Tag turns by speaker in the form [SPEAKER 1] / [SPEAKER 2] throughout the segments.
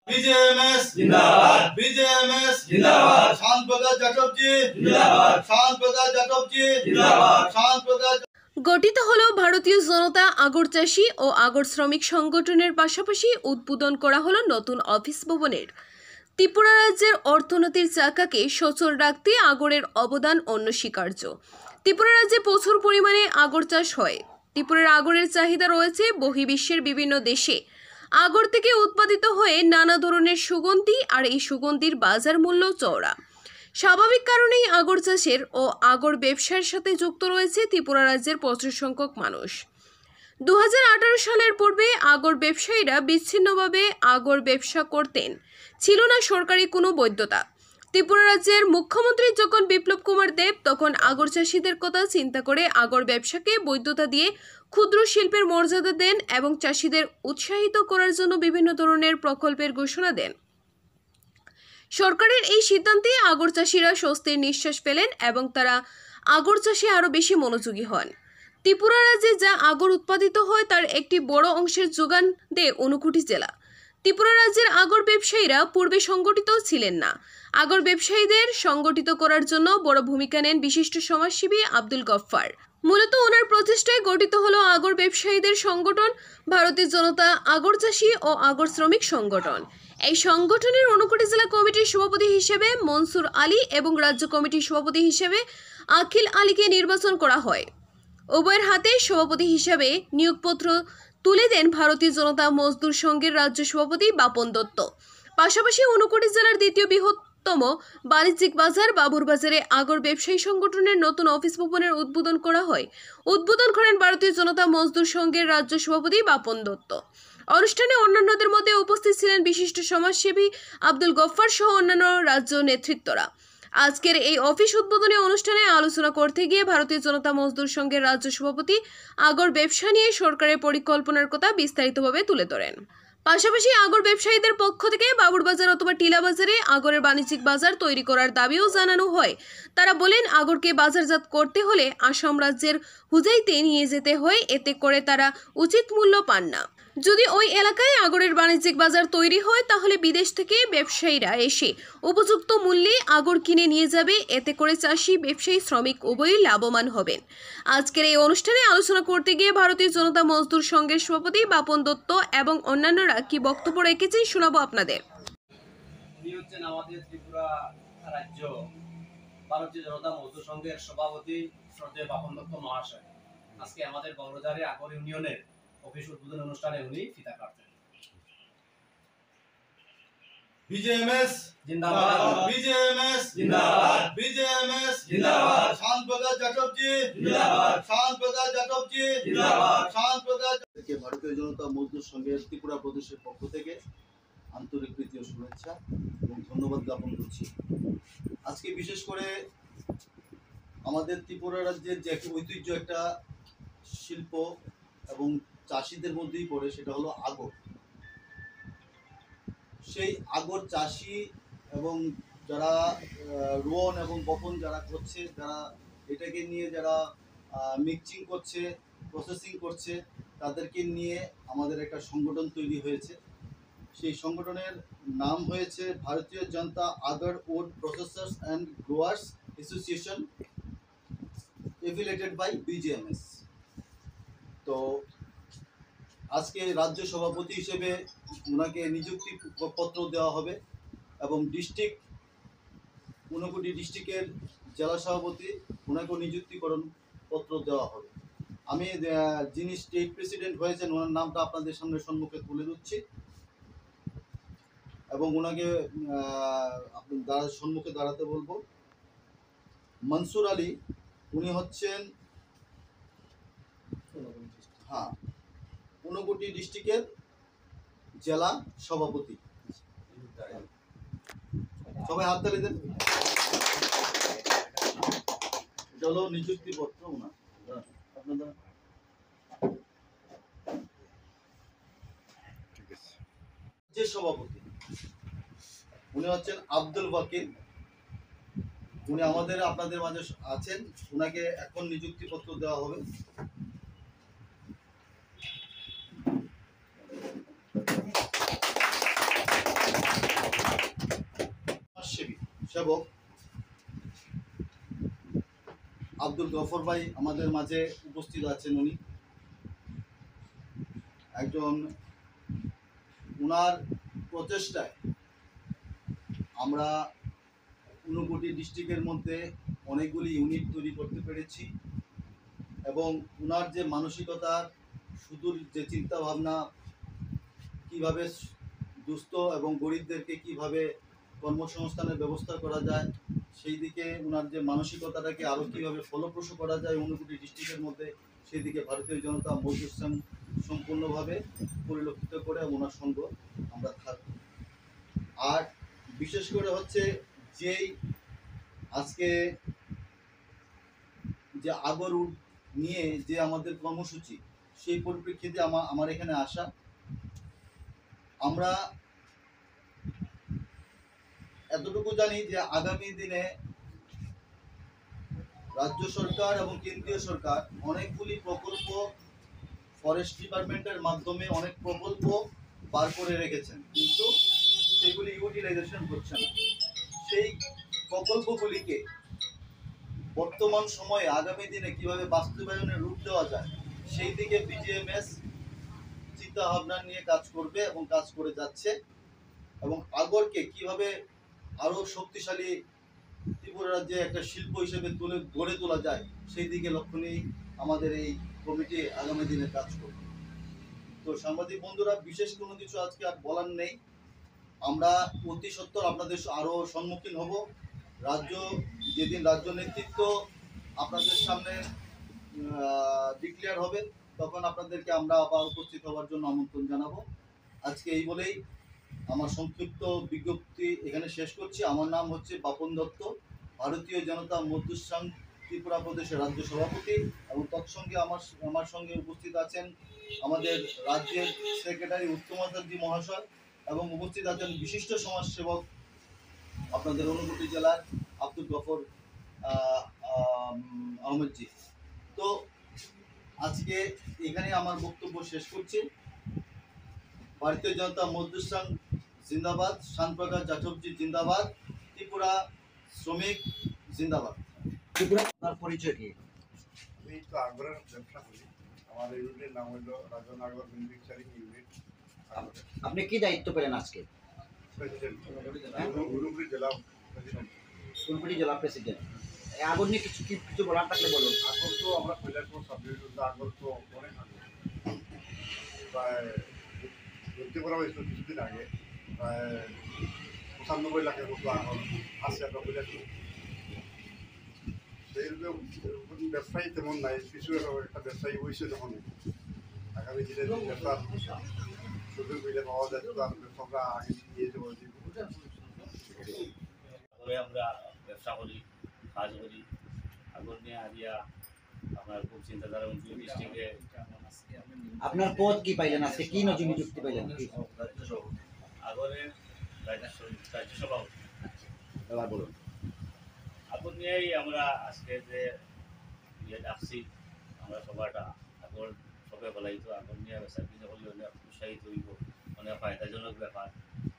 [SPEAKER 1] বিজেএমএস জিন্দাবাদ, বিজেএমএস জিন্দাবাদ, শান্তপ্রকাশ চ্যাটার্জি জিন্দাবাদ, শান্তপ্রকাশ চ্যাটার্জি জিন্দাবাদ, শান্তপ্রকাশ।
[SPEAKER 2] গঠিত হলো ভারতীয় জনতা আগর চাষী ও আগর শ্রমিক সংগঠনের পাশাপাশি উদ্বোধন করা হলো নতুন অফিস ভবনের। ত্রিপুরা রাজ্যের অর্থনীতির চাকাকে সচল রাখতে আগরের অবদান অনস্বীকার্য। ত্রিপুরা রাজ্যে প্রচুর পরিমাণে আগর চাষ হয়। ত্রিপুরার আগরের চাহিদা রয়েছে বহির্বিশ্বের বিভিন্ন দেশে। আগর থেকে উৎপাদিত হয়ে নানা ধরনের সুগন্ধি, আর এই সুগন্ধির বাজার মূল্য চওড়া। স্বাভাবিক কারণেই আগর চাষের ও আগর ব্যবসার সাথে যুক্ত রয়েছে ত্রিপুরা রাজ্যের প্রচুর সংখ্যক মানুষ। 2018 সালের পূর্বে আগর ব্যবসায়ীরা বিচ্ছিন্নভাবে আগর ব্যবসা করতেন, ছিল না সরকারি কোনো বৈধতা। ত্রিপুরা রাজ্যের মুখ্যমন্ত্রী যখন বিপ্লব কুমার দেব তখন আগর চাষিদের কথা চিন্তা করে আগর ব্যবসাকে বৈধতা দিয়ে ক্ষুদ্র শিল্পের মর্যাদা দেন এবং চাষিদের উৎসাহিত করার জন্য বিভিন্ন ধরনের প্রকল্পের ঘোষণা দেন। সরকারের এই সিদ্ধান্তে আগর চাষিরা স্বস্তির নিঃশ্বাস ফেলেন এবং তারা আগর চাষে আরও বেশি মনোযোগী হন। ত্রিপুরা রাজ্যে যা আগর উৎপাদিত হয় তার একটি বড় অংশের যোগান দেয় ঊনকোটি জেলা। ত্রিপুরা রাজ্যের আগর ব্যবসায়ীরা পূর্বে সংগঠিত ছিলেন না। আগর ব্যবসায়ীদের সংগঠিত করার জন্য বড় ভূমিকা নেন বিশিষ্ট সমাজসেবী আব্দুল গফফার। মূলত ওনার প্রচেষ্টায় গঠিত হলো আগর ব্যবসায়ীদের সংগঠন ভারতীয় জনতা আগর চাষী ও আগর শ্রমিক সংগঠন। এই সংগঠনের ঊনকোটি জেলা কমিটির সভাপতি হিসেবে মনসুর আলী এবং রাজ্য কমিটির সভাপতি হিসেবে আখিল আলীকে নির্বাচন করা হয়। উভয়ের হাতে সভাপতি হিসেবে নিয়োগপত্র তুলে দেন ভারতীয় জনতা মজদুর সংঘের রাজ্য সভাপতি বাপন দত্ত। পাশাপাশি ঊনকোটি জেলার দ্বিতীয় বৃহত্তম বাণিজ্যিক বাজার বাবুর বাজারে আগর ব্যবসায়ী সংগঠনের নতুন অফিস ভবনের উদ্বোধন করা হয়। উদ্বোধন করেন ভারতীয় জনতা মজদুর সংঘের রাজ্য সভাপতি বাপন দত্ত। অনুষ্ঠানে অন্যান্যদের মধ্যে উপস্থিত ছিলেন বিশিষ্ট সমাজসেবী আব্দুল গফফার সহ অন্যান্য রাজ্য নেতৃত্বরা। আজকের এই অফিস উদ্বোধনী অনুষ্ঠানে আলোচনা করতে গিয়ে ভারতীয় জনতা মজদুর সংঘের রাজ্য সভাপতি আগর ব্যবসা নিয়ে সরকারের পরিকল্পনার কথা বিস্তারিতভাবে তুলে ধরেন। পাশাপাশি আগর ব্যবসায়ীদের পক্ষ থেকে বাবুর বাজার অথবা টিলা বাজারে আগরের বাণিজ্যিক বাজার তৈরি করার দাবিও জানানো হয়। তারা বলেন আগরকে বাজারজাত করতে হলে আসাম রাজ্যের হুজাইতে নিয়ে যেতে হয়, এতে করে তারা উচিত মূল্য পান না। যদি ওই এলাকায় আগরের বাণিজ্যিক বাজার তৈরি হয় তাহলে বিদেশ থেকে ব্যবসায়ীরা এসে উপযুক্ত মূল্যে আগর কিনে নিয়ে যাবে, এতে করে চাষি ব্যবসায়ী শ্রমিক উভয়ই লাভবান হবেন। আজকের এই অনুষ্ঠানে আলোচনা করতে গিয়ে ভারতীয় জনতা মজদুর সংঘের সভাপতি বাপন দত্ত এবং অন্যান্যরা কি বক্তব্য রেখেছেন শোনাবো আপনাদের।
[SPEAKER 3] আমাদের ত্রিপুরা রাজ্য ভারতীয় জনতা মজদুর সংঘের সভাপতি শ্রদ্ধেয় বাপন দত্ত মহাশয় আজকে আমাদের বড়বাজারে আগর ইউনিয়নের অফিস উদ্বোধন অনুষ্ঠানে উনি ফিতা কাটবেন।
[SPEAKER 1] বিজেএমএস
[SPEAKER 3] জিন্দাবাদ,
[SPEAKER 1] বিজেএমএস
[SPEAKER 3] জিন্দাবাদ,
[SPEAKER 1] বিজেএমএস
[SPEAKER 3] জিন্দাবাদ,
[SPEAKER 1] শান্তপ্রকাশ চ্যাটার্জি
[SPEAKER 3] জিন্দাবাদ,
[SPEAKER 1] শান্তপ্রকাশ চ্যাটার্জি
[SPEAKER 3] জিন্দাবাদ,
[SPEAKER 1] শান্তপ্রকাশ। ভারতীয় জনতা মজদুর সংঘের ত্রিপুরা প্রদেশের পক্ষ থেকে আন্তরিক প্রীতি ও শুভেচ্ছা এবং ধন্যবাদ জ্ঞাপন করছি। আজকে বিশেষ করে আমাদের ত্রিপুরা রাজ্যের যে ঐতিহ্য একটা শিল্প এবং চাষিদের মধ্যেই পড়ে, সেটা হলো আগর। সেই আগর চাষি এবং যারা রোয়ন এবং বপন যারা করছে, যারা এটাকে নিয়ে যারা মিক্সিং করছে, প্রসেসিং করছে, তাদেরকে নিয়ে আমাদের একটা সংগঠন তৈরি হয়েছে। সেই সংগঠনের নাম হয়েছে Bharatiya Janata agarwood processors and growers association, affiliated by BJMS. তো আজকে রাজ্য সভাপতি হিসেবে ওনাকে নিযুক্তি পত্র দেওয়া হবে এবং ঊনকোটি ডিস্ট্রিক্টের জেলা সভাপতি ওনাকেও নিযুক্তিকরণ পত্র দেওয়া হবে। আমি যিনি স্টেট প্রেসিডেন্ট হয়েছেন ওনার নামটা আপনাদের সম্মুখে তুলে দিচ্ছি এবং ওনাকে সম্মুখে দাঁড়াতে বলবো। মনসুর আলী, উনি হচ্ছেন ঊনকোটি ডিস্ট্রিক্টের জেলা সভাপতি। সবাই হাততালি দেন। এটা হলো নিযুক্তিপত্র ওনার। আপনাদের যে সভাপতি উনি হচ্ছেন আব্দুল ওয়াকিল, উনি আপনাদের মাঝে আছেন। ওনাকে এখন নিযুক্তিপত্র দেওয়া হবে। সেবক আব্দুল গফর ভাই আমাদের মাঝে উপস্থিত আছেন। উনি একজন, উনার প্রচেষ্টায় আমরা ঊনকোটি ডিস্ট্রিক্টের মধ্যে অনেকগুলি ইউনিট তৈরি করতে পেরেছি এবং উনার যে মানসিকতার সুদূর যে চিন্তা ভাবনা, কিভাবে দুস্থ এবং গরিবদেরকে কিভাবে কর্মসংস্থানের ব্যবস্থা করা যায়, সেই দিকে উনার যে মানসিকতাটাকে আরও কীভাবে ফলপ্রসূ করা যায় ঊনকোটি ডিস্ট্রিক্টের মধ্যে, সেই দিকে ভারতীয় জনতা মজদুর সংঘ সম্পূর্ণভাবে পরিলক্ষিত করে ওনার সঙ্গ আমরা থাকব। আর বিশেষ করে হচ্ছে যেই আজকে যে আগর নিয়ে যে আমাদের কর্মসূচি, সেই পরিপ্রেক্ষিতে আমার এখানে আসা। আমরা এতটুকু জানি যে আগামী দিনে রাজ্য সরকার এবং কেন্দ্রীয় সরকার অনেকগুলি প্রকল্প ফরেস্ট ডিপার্টমেন্টের মাধ্যমে অনেক প্রকল্প বার করে রেখেছেন, কিন্তু সেগুলি ইউটিলাইজেশন হচ্ছে না। সেই প্রকল্পগুলিকে বর্তমান সময়ে আগামী দিনে কিভাবে বাস্তবায়নের রূপ দেওয়া যায়, সেই দিকে বিজিএমএস চিন্তা ভাবনা নিয়ে কাজ করবে এবং কাজ করে যাচ্ছে। এবং আগরকে কিভাবে আরো শক্তিশালী ত্রিপুরা রাজ্যে একটা শিল্প হিসেবে গড়ে তোলা যায়, সেই দিকে লক্ষ্য নিয়ে আমাদের এই কমিটি আগামী দিনে কাজ করবে। তো সাংবাদিক বন্ধুরা, বিশেষ কোনো কিছু আজকে আর বলার নেই। আমরা অতি সত্বর আপনাদের আরো সম্মুখীন হব। যেদিন রাজ্য নেতৃত্ব আপনাদের সামনে ডিক্লেয়ার হবে, তখন আপনাদেরকে আমরা আবার উপস্থিত হওয়ার জন্য আমন্ত্রণ জানাবো। আজকে এই বলেই আমার সংক্ষিপ্ত বিজ্ঞপ্তি এখানে শেষ করছি। আমার নাম হচ্ছে বাপন দত্ত, ভারতীয় জনতা মজদুর সংঘ ত্রিপুরা প্রদেশের রাজ্য সভাপতি, এবং তৎসঙ্গে আমার সঙ্গে উপস্থিত আছেন আমাদের রাজ্যের সেক্রেটারি উত্তমাচার্য মহাশয়, এবং উপস্থিত আছেন বিশিষ্ট সমাজসেবক আপনাদের ঊনকোটি জেলার আব্দুল গফর আহমেদজি। তো আজকে এখানে আমার বক্তব্য শেষ করছি। ভারতীয় জনতা মজদুর সংঘ জিন্দাবাদ, শানপ্রকাশ যাদবজি জিন্দাবাদ, ত্রিপুরা শ্রমিক জিন্দাবাদ।
[SPEAKER 4] আপনার পরিচয় কি?
[SPEAKER 5] আমি তো আগরের ব্যবসা করি। আমার ইউনিটের নাম হলো রাজনগর ম্যানুফ্যাকচারিং ইউনিট।
[SPEAKER 4] আপনি কি দায়িত্ব পেলেন আজকে?
[SPEAKER 5] প্রেসিডেন্ট, ঊনকোটি জেলা প্রেসিডেন্ট।
[SPEAKER 4] ঊনকোটি জেলা প্রেসিডেন্ট। আগর নিয়ে কিছু বলার থাকলে বলুন।
[SPEAKER 5] আগর তো আমরা কৈলাসপুর সাবডিভিশন, আগর তো অনেক আগে, প্রায় ভর্তি করা হয়েছিল কিছুদিন আগে, প্রায় 95 লাখের মতো আগর আছে আমরা কৈলাসপুর। সেইরকম ব্যবসায়ী তেমন নাই, কিছু একটা ব্যবসায়ী হয়েছে যখন আগামী দিনে ব্যবসার সুযোগ মিলে পাওয়া যায়, তো আর ব্যবসাটা আগে নিয়ে যাবো।
[SPEAKER 6] করে আমরা ব্যবসা করি, কাজ করি। আগর নিয়ে আজিয়া আপনার খুব চিন্তাধারা উনকোটি ডিস্ট্রিক্টে।
[SPEAKER 4] আপনার পদ কি পাইলেন আজকে? কি নতুন নিযুক্তি পাইলেন?
[SPEAKER 6] আগরের রাজ্য সভাপতি।
[SPEAKER 4] এবার বলুন।
[SPEAKER 6] আগর নিয়েই আমরা আজকে যে ডাকছি, আমরা সবাটা আগর সবে বলাই তো আগর নিয়ে চাকরি করলে অনেক উৎসাহিত হইব, অনেক ফায়দাজনক ব্যাপার।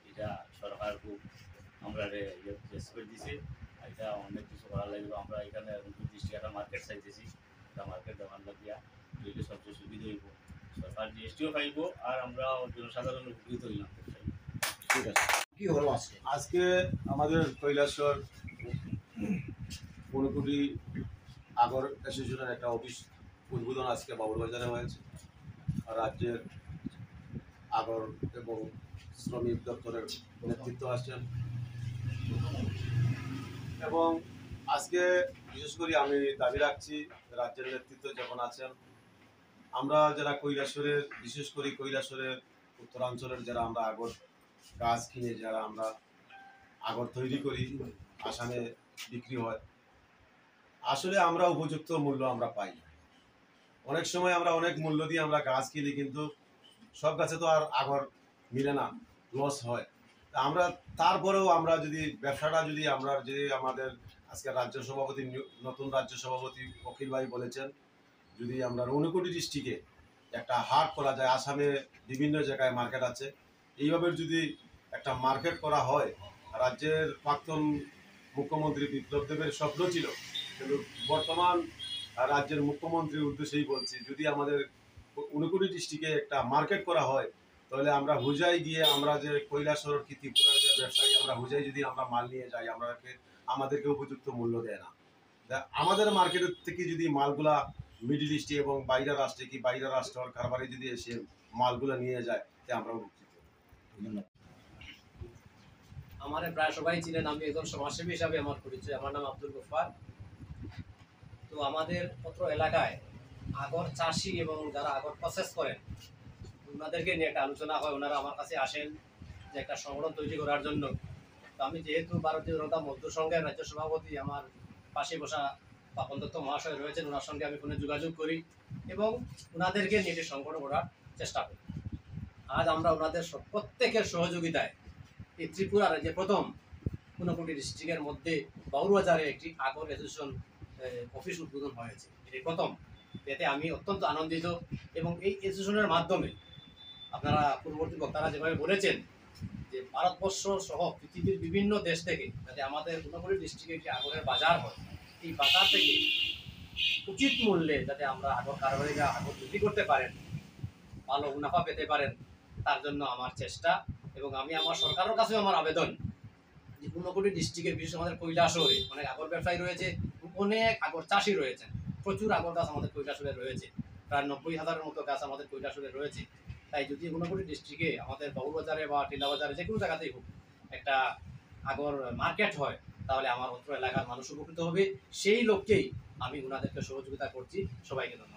[SPEAKER 6] এটা সরকার খুব আমরা রেসপেক্ট দিছে, এটা অনেক কিছু করা লাগবে। আমরা এখানে ডিস্ট্রিক্ট একটা মার্কেট চাইতেছি, একটা মার্কেট দেওয়ার লাগিয়া দুইটা সবচেয়ে সুবিধা হইব, সরকার জিএসটিও পাইব, আর আমরা জনসাধারণ উপকৃত হইলাম।
[SPEAKER 4] ঠিক আছে, কি হলো আজকে?
[SPEAKER 7] আজকে আমাদের কৈলাসর ঊনকোটি আগর অ্যাসোসিয়েশনের একটা অফিস উদ্বোধন আজকে বাবুরবাজারে হয়েছে। রাজ্যের আগর এবং শ্রমিক দপ্তরের নেতৃত্ব আসছেন, এবং আজকে বিশেষ করে আমি দাবি রাখছি রাজ্যের নেতৃত্ব যখন আছেন, আমরা যারা কৈলাসরের, বিশেষ করে কৈলাসরের উত্তরাঞ্চলের যারা আমরা আগর গাছ কিনে যারা আমরা আগর তৈরি করি, আসামে বিক্রি হয়, আসলে আমরা উপযুক্ত মূল্য আমরা পাই। অনেক সময় আমরা অনেক মূল্য দিয়ে আমরা গাছ কিনি, কিন্তু সব গাছে তো আর আগর মিলে না, লস হয়। তা আমরা তারপরেও আমরা যদি ব্যবসাটা যদি আমাদের আজকে রাজ্য সভাপতি, নতুন রাজ্য সভাপতি অখিল ভাই বলেছেন, যদি আমরা ঊনকোটি ডিস্ট্রিক্টে একটা হাট করা যায়, আসামে বিভিন্ন জায়গায় মার্কেট আছে, এইভাবে যদি একটা মার্কেট করা হয়, রাজ্যের প্রাক্তন মুখ্যমন্ত্রী বিপ্লব দেবের স্বপ্ন ছিল, কিন্তু বর্তমান রাজ্যের মুখ্যমন্ত্রীর উদ্দেশ্যেই বলছি, যদি আমাদের ঊনকোটি ডিস্ট্রিক্টে একটা মার্কেট করা হয়, তাহলে আমরা হুজাই গিয়ে আমরা যে কৈলাসহর কি ত্রিপুরার যে ব্যবসায়ী, আমরা হুজাই যদি আমরা মাল নিয়ে যাই, আমাদেরকে উপযুক্ত মূল্য দেয় না। আমাদের মার্কেটের থেকে যদি মালগুলা মিডিল ইস্টে এবং বাইরের রাষ্ট্রে কি বাইরের রাষ্ট্রের কারবারে যদি এসে মালগুলা নিয়ে যায়, তে আমরা উপকৃত।
[SPEAKER 3] আমার প্রায় সবাই চিনেন, আমি একজন সমাজসেবী হিসাবে আমার পরিচয়। আমার নাম আব্দুল গফফার। তো আমাদের পত্র এলাকায় আগর চাষি এবং যারা আগর প্রসেস করেন ওনাদেরকে নিয়ে একটা আলোচনা হয়। ওনারা আমার কাছে আসেন যে একটা সংগঠন তৈরি করার জন্য। তো আমি যেহেতু ভারতীয় জনতা মজদুর সংঘের রাজ্য সভাপতি, আমার পাশে বসা বাপন দত্ত মহাশয় রয়েছেন, ওনার সঙ্গে আমি ফোনে যোগাযোগ করি এবং ওনাদেরকে নিয়ে একটি সংগঠন করার চেষ্টা করি। আজ আমরা ওনাদের প্রত্যেকের সহযোগিতায় এই ত্রিপুরার যে প্রথম ঊনকোটি ডিস্ট্রিক্টের মধ্যে বাউরবাজারে একটি আগর অ্যাসোসিয়েশন অফিস উদ্বোধন হয়েছে, এটি প্রথম। এতে আমি অত্যন্ত আনন্দিত এবং এই অ্যাসোসিয়েশনের মাধ্যমে আপনারা পূর্ববর্তী বক্তারা যেভাবে বলেছেন যে ভারতবর্ষ সহ পৃথিবীর বিভিন্ন দেশ থেকে যাতে আমাদের ঊনকোটি ডিস্ট্রিক্টে একটি আগরের বাজার হয়, এই বাজার থেকে উচিত মূল্যে যাতে আমরা আগর কারবারিরা আগর বিক্রি করতে পারেন, ভালো মুনাফা পেতে পারেন, তার জন্য আমার চেষ্টা। এবং আমি আমার সরকারের কাছেও আমার আবেদন যে ঊনকোটি ডিস্ট্রিক্টের বিশেষ আমাদের কৈলাসহরে অনেক আগর ব্যবসায়ী রয়েছে, অনেক আগর চাষি রয়েছেন, প্রচুর আগর গাছ আমাদের কৈলাসহরে রয়েছে, প্রায় 90,000-এর মতো গাছ আমাদের কৈলাসহরে রয়েছে। তাই যদি ঊনকোটি ডিস্ট্রিক্টে আমাদের বাবুবাজারে বা টিলাবাজারে যে কোনো জায়গাতেই হোক একটা আগর মার্কেট হয়, তাহলে আমার অত্র এলাকার মানুষ উপকৃত হবে। সেই লক্ষ্যেই আমি ওনাদেরকে সহযোগিতা করছি। সবাইকে ধন্যবাদ।